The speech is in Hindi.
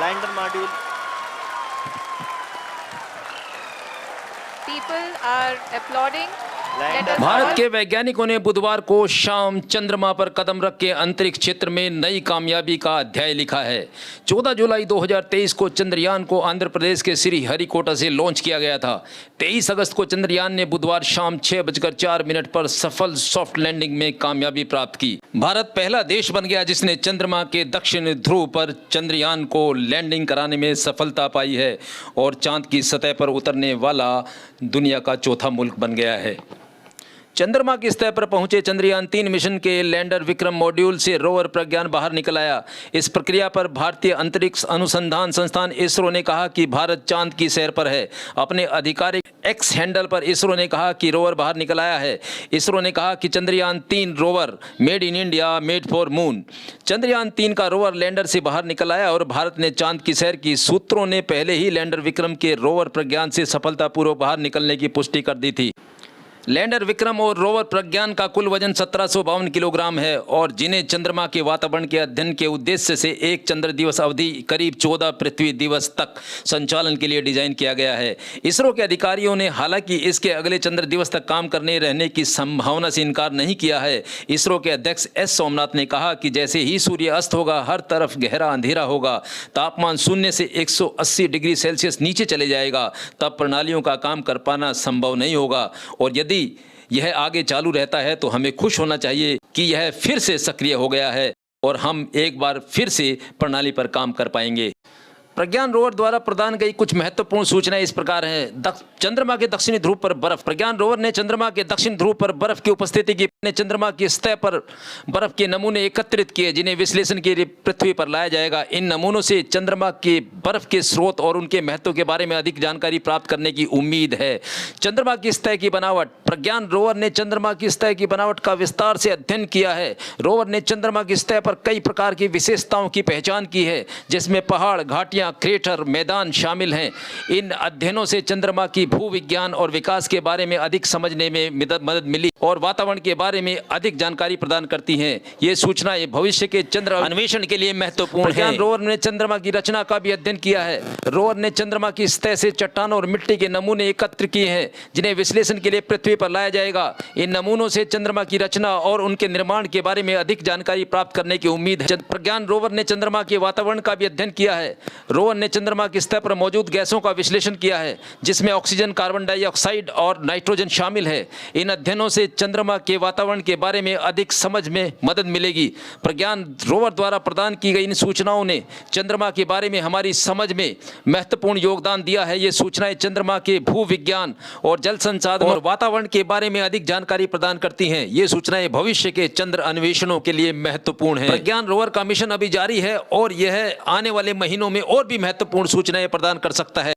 lander module. People are applauding. Let us Bharat all के वैज्ञानिकों ने बुधवार को शाम चंद्रमा पर कदम रख के अंतरिक्ष क्षेत्र में नई कामयाबी का अध्याय लिखा है। 14 जुलाई 2023 को चंद्रयान को आंध्र प्रदेश के श्रीहरिकोटा से लॉन्च किया गया था। 23 अगस्त को चंद्रयान ने बुधवार शाम 6:04 पर सफल सॉफ्ट लैंडिंग में कामयाबी प्राप्त की। भारत पहला देश बन गया जिसने चंद्रमा के दक्षिण ध्रुव पर चंद्रयान को लैंडिंग कराने में सफलता पाई है और चांद की सतह पर उतरने वाला दुनिया का चौथा मुल्क बन गया है। चंद्रमा की सतह पर पहुंचे चंद्रयान 3 मिशन के लैंडर विक्रम मॉड्यूल से रोवर प्रज्ञान बाहर निकल आया। इस प्रक्रिया पर भारतीय अंतरिक्ष अनुसंधान संस्थान इसरो ने कहा कि भारत चांद की सैर पर है। अपने आधिकारिक एक्स हैंडल पर इसरो ने कहा कि रोवर बाहर निकल आया है। इसरो ने कहा कि Chandrayaan 3 rover made in India made for moon. Chandrayaan 3 का रोवर लैंडर से बाहर निकल आया और भारत ने चांद की सैर की। सूत्रों ने पहले ही लैंडर विक्रम के रोवर प्रज्ञान से सफलतापूर्वक बाहर निकलने की पुष्टि कर दी थी। लैंडर विक्रम और रोवर प्रज्ञान का कुल वजन 1752 किलोग्राम है और जिन्हें चंद्रमा के वातावरण के अध्ययन के उद्देश्य से एक चंद्र दिवस अवधि करीब 14 पृथ्वी दिवस तक संचालन के लिए डिजाइन किया गया है। इसरो के अधिकारियों ने हालांकि इसके अगले चंद्र दिवस तक काम करने रहने की संभावना से इनकार नहीं किया है। इसरो के अध्यक्ष एस सोमनाथ ने कहा कि जैसे ही सूर्य अस्त होगा हर तरफ गहरा अंधेरा होगा, तापमान 0 से 180 डिग्री सेल्सियस नीचे चले जाएगा, तब प्रणालियों का काम कर पाना संभव नहीं होगा और यदि यह आगे चालू रहता है तो हमें खुश होना चाहिए कि यह फिर से सक्रिय हो गया है और हम एक बार फिर से प्रणाली पर काम कर पाएंगे। प्रज्ञान रोवर द्वारा प्रदान गई कुछ महत्वपूर्ण सूचनाएं इस प्रकार हैं। चंद्रमा के दक्षिणी ध्रुव पर बर्फ। प्रज्ञान रोवर ने चंद्रमा के दक्षिण ध्रुव पर बर्फ की उपस्थिति की। चंद्रमा की सतह पर बर्फ के नमूने एकत्रित किए जिन्हें विश्लेषण के लिए पृथ्वी पर लाया जाएगा। इन नमूनों से चंद्रमा के बर्फ के स्रोत और उनके महत्व के बारे में अधिक जानकारी प्राप्त करने की उम्मीद है। चंद्रमा की सतह की बनावट। प्रज्ञान रोवर ने चंद्रमा की सतह की बनावट का विस्तार से अध्ययन किया है। रोवर ने चंद्रमा की सतह पर कई प्रकार की विशेषताओं की पहचान की है जिसमें पहाड़, घाटियां, क्रेटर, मैदान शामिल हैं। इन अध्ययनों से चंद्रमा की भूविज्ञान और विकास के बारे में अधिक समझने में मदद मिली और वातावरण के बारे में अधिक जानकारी प्रदान करती हैं। ये सूचनाएं भविष्य के चंद्र अन्वेषण के लिए महत्वपूर्ण हैं। रोवर ने चंद्रमा की रचना का भी अध्ययन किया है। रोवर ने चंद्रमा की सतह से चट्टानों और मिट्टी के नमूने एकत्र किए हैं जिन्हें विश्लेषण के लिए पृथ्वी पर लाया जाएगा। इन नमूनों से चंद्रमा की रचना और उनके निर्माण के बारे में अधिक जानकारी प्राप्त करने की उम्मीद है। प्रज्ञान रोवर ने चंद्रमा के वातावरण का भी अध्ययन किया है। रोवर ने चंद्रमा की सतह पर मौजूद गैसों का विश्लेषण किया है जिसमें ऑक्सीजन, कार्बन डाइऑक्साइड और नाइट्रोजन शामिल है। इन अध्ययनों से चंद्रमा के वातावरण के बारे में अधिक समझ में मदद मिलेगी। प्रज्ञान रोवर द्वारा प्रदान की गई इन सूचनाओं ने चंद्रमा के बारे में हमारी समझ में महत्वपूर्ण योगदान दिया है। ये सूचनाएं चंद्रमा के भूविज्ञान और जल संसाधन और वातावरण के बारे में अधिक जानकारी प्रदान करती हैं। ये सूचनाएं भविष्य के चंद्र अन्वेषणों के लिए महत्वपूर्ण हैं। प्रज्ञान रोवर का मिशन अभी जारी है और यह आने वाले महीनों में और भी महत्वपूर्ण सूचनाएं प्रदान कर सकता है।